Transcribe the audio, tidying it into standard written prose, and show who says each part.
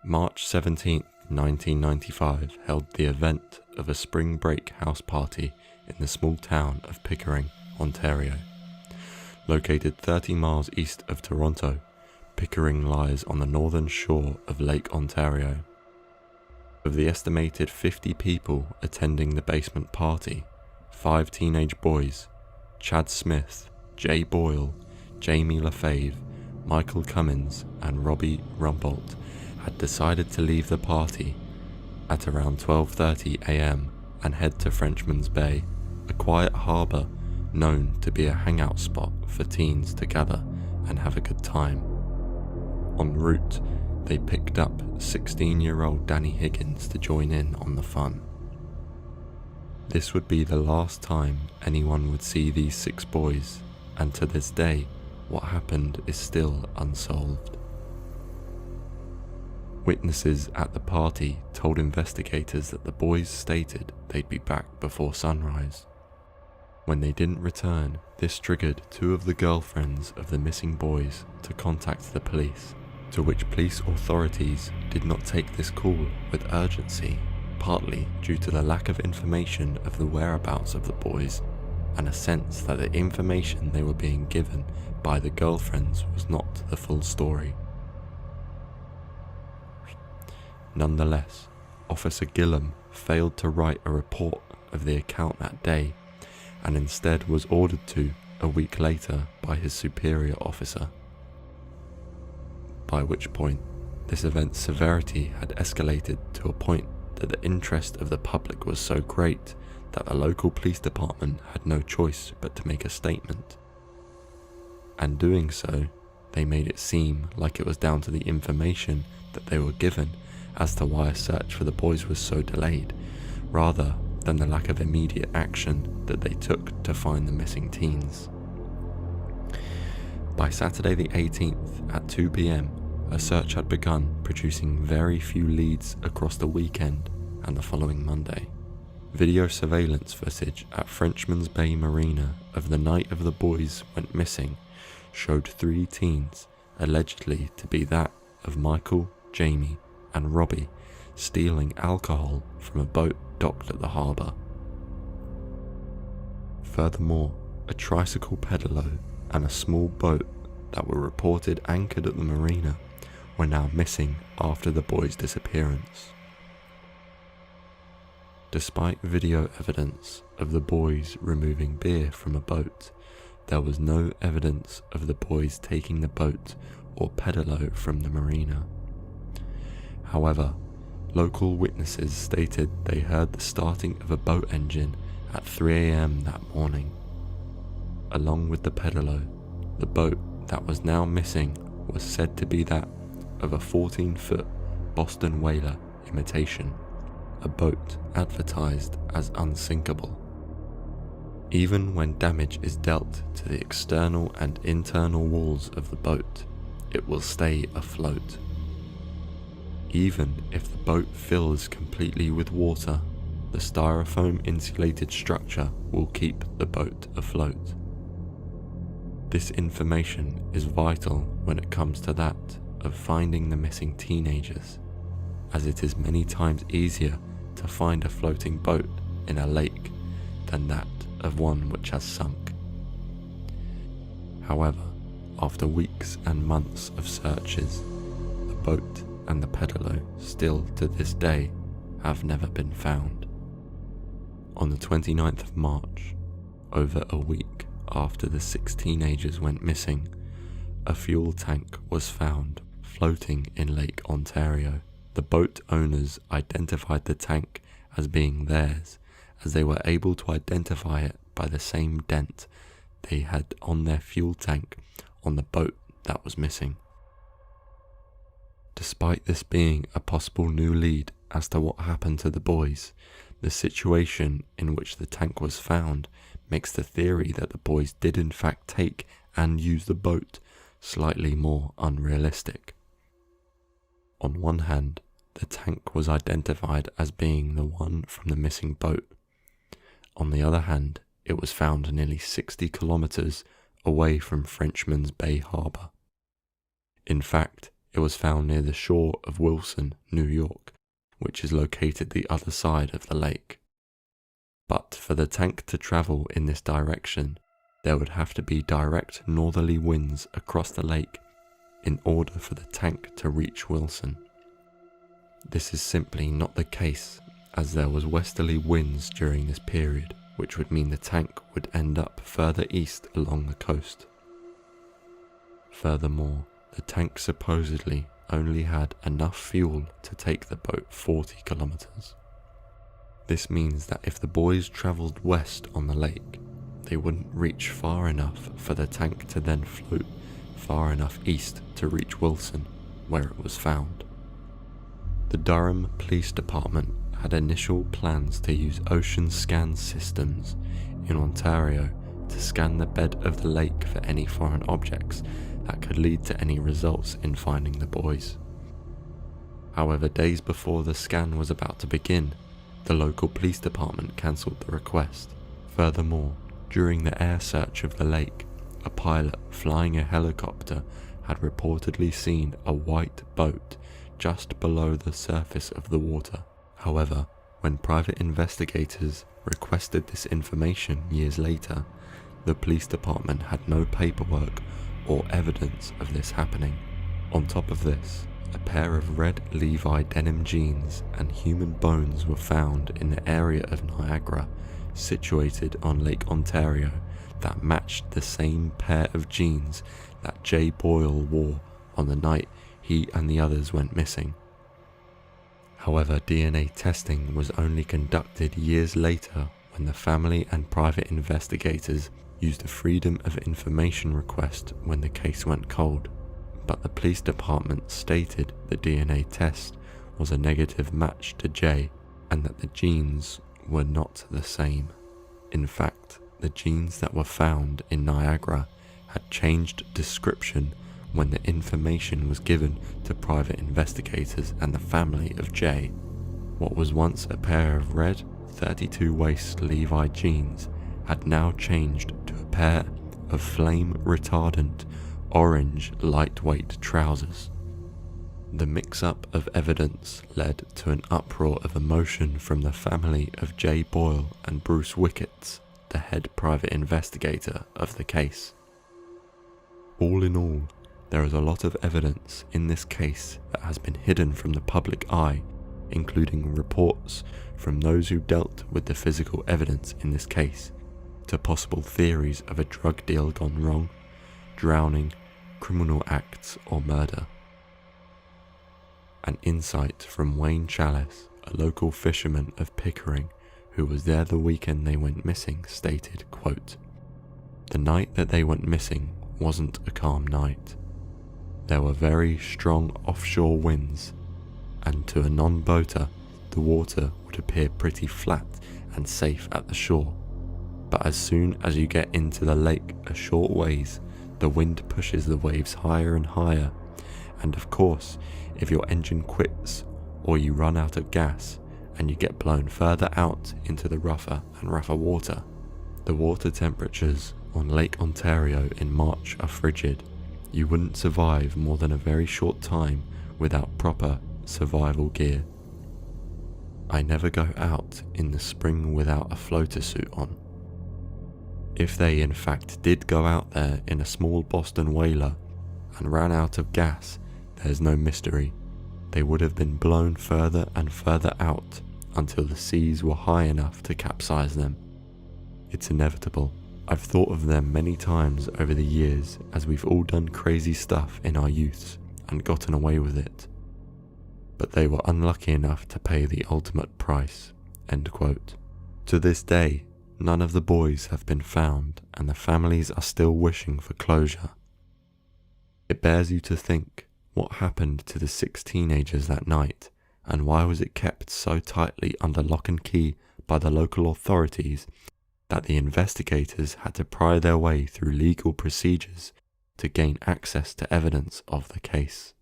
Speaker 1: March 17, 1995 held the event of a spring break house party in the small town of Pickering, Ontario. Located 30 miles east of Toronto, Pickering lies on the northern shore of Lake Ontario. Of the estimated 50 people attending the basement party, 5 teenage boys, Chad Smith, Jay Boyle, Jamie Lefebvre, Michael Cummins and Robbie Rumbold had decided to leave the party at around 12:30 am and head to Frenchman's Bay, a quiet harbour known to be a hangout spot for teens to gather and have a good time. En route, they picked up 16-year-old Danny Higgins to join in on the fun. This would be the last time anyone would see these 6 boys, and to this day, what happened is still unsolved. Witnesses at the party told investigators that the boys stated they'd be back before sunrise. When they didn't return, this triggered 2 of the girlfriends of the missing boys to contact the police, to which police authorities did not take this call with urgency, partly due to the lack of information of the whereabouts of the boys and a sense that the information they were being given by the girlfriends was not the full story. Nonetheless, Officer Gillum failed to write a report of the account that day and instead was ordered to a week later by his superior officer. By which point, this event's severity had escalated to a point that the interest of the public was so great that the local police department had no choice but to make a statement. And doing so, they made it seem like it was down to the information that they were given as to why a search for the boys was so delayed, rather than the lack of immediate action that they took to find the missing teens. By Saturday the 18th at 2 p.m, a search had begun, producing very few leads across the weekend and the following Monday. Video surveillance footage at Frenchman's Bay Marina of the night of the boys went missing showed 3 teens, allegedly to be that of Michael, Jamie and Robbie, stealing alcohol from a boat docked at the harbour. Furthermore, a tricycle pedalo and a small boat that were reported anchored at the marina were now missing after the boys' disappearance. Despite video evidence of the boys removing beer from a boat, there was no evidence of the boys taking the boat or pedalo from the marina. However, local witnesses stated they heard the starting of a boat engine at 3 a.m. that morning. Along with the pedalo, the boat that was now missing was said to be that of a 14-foot Boston whaler imitation, a boat advertised as unsinkable. Even when damage is dealt to the external and internal walls of the boat, it will stay afloat. Even if the boat fills completely with water, the styrofoam insulated structure will keep the boat afloat. This information is vital when it comes to that of finding the missing teenagers, as it is many times easier to find a floating boat in a lake than that of one which has sunk. However, after weeks and months of searches, the boat and the pedalo still to this day have never been found. On the 29th of March, over a week after the 6 teenagers went missing, a fuel tank was found floating in Lake Ontario. The boat owners identified the tank as being theirs, as they were able to identify it by the same dent they had on their fuel tank on the boat that was missing. Despite this being a possible new lead as to what happened to the boys, the situation in which the tank was found makes the theory that the boys did in fact take and use the boat slightly more unrealistic. On one hand, the tank was identified as being the one from the missing boat. On the other hand, it was found nearly 60 kilometers away from Frenchman's Bay Harbour. In fact, It was found near the shore of Wilson, New York, which is located the other side of the lake. But for the tank to travel in this direction, there would have to be direct northerly winds across the lake in order for the tank to reach Wilson. This is simply not the case, as there was westerly winds during this period, which would mean the tank would end up further east along the coast. Furthermore, the tank supposedly only had enough fuel to take the boat 40 kilometers. This means that if the boys travelled west on the lake, they wouldn't reach far enough for the tank to then float far enough east to reach Wilson, where it was found. The Durham Police Department had initial plans to use ocean scan systems in Ontario to scan the bed of the lake for any foreign objects that could lead to any results in finding the boys. However, days before the scan was about to begin, the local police department cancelled the request. Furthermore, during the air search of the lake, a pilot flying a helicopter had reportedly seen a white boat just below the surface of the water. However, when private investigators requested this information years later, the police department had no paperwork or evidence of this happening. On top of this, a pair of red Levi denim jeans and human bones were found in the area of Niagara, situated on Lake Ontario, that matched the same pair of jeans that Jay Boyle wore on the night he and the others went missing. However, DNA testing was only conducted years later when the family and private investigators used a Freedom of Information request when the case went cold. But the police department stated the DNA test was a negative match to Jay and that the genes were not the same. In fact, the genes that were found in Niagara had changed description when the information was given to private investigators and the family of Jay. What was once a pair of red 32 waist Levi jeans had now changed to a pair of flame retardant orange lightweight trousers. The mix-up of evidence led to an uproar of emotion from the family of Jay Boyle and Bruce Wicketts, the head private investigator of the case. All in all, there is a lot of evidence in this case that has been hidden from the public eye, including reports from those who dealt with the physical evidence in this case, to possible theories of a drug deal gone wrong, drowning, criminal acts or murder. An insight from Wayne Chalice, a local fisherman of Pickering who was there the weekend they went missing, stated, quote, "The night that they went missing wasn't a calm night. There were very strong offshore winds, and to a non-boater, the water would appear pretty flat and safe at the shore. But as soon as you get into the lake a short ways, the wind pushes the waves higher and higher, and of course, if your engine quits or you run out of gas and you get blown further out into the rougher and rougher water. The water temperatures on Lake Ontario in March are frigid. You wouldn't survive more than a very short time without proper survival gear. I never go out in the spring without a floater suit on." If they in fact did go out there in a small Boston whaler and ran out of gas, there's no mystery. They would have been blown further and further out until the seas were high enough to capsize them. It's inevitable. I've thought of them many times over the years, as we've all done crazy stuff in our youths and gotten away with it. But they were unlucky enough to pay the ultimate price." End quote. To this day, none of the boys have been found and the families are still wishing for closure. It bears you to think, what happened to the 6 teenagers that night, and why was it kept so tightly under lock and key by the local authorities that the investigators had to pry their way through legal procedures to gain access to evidence of the case?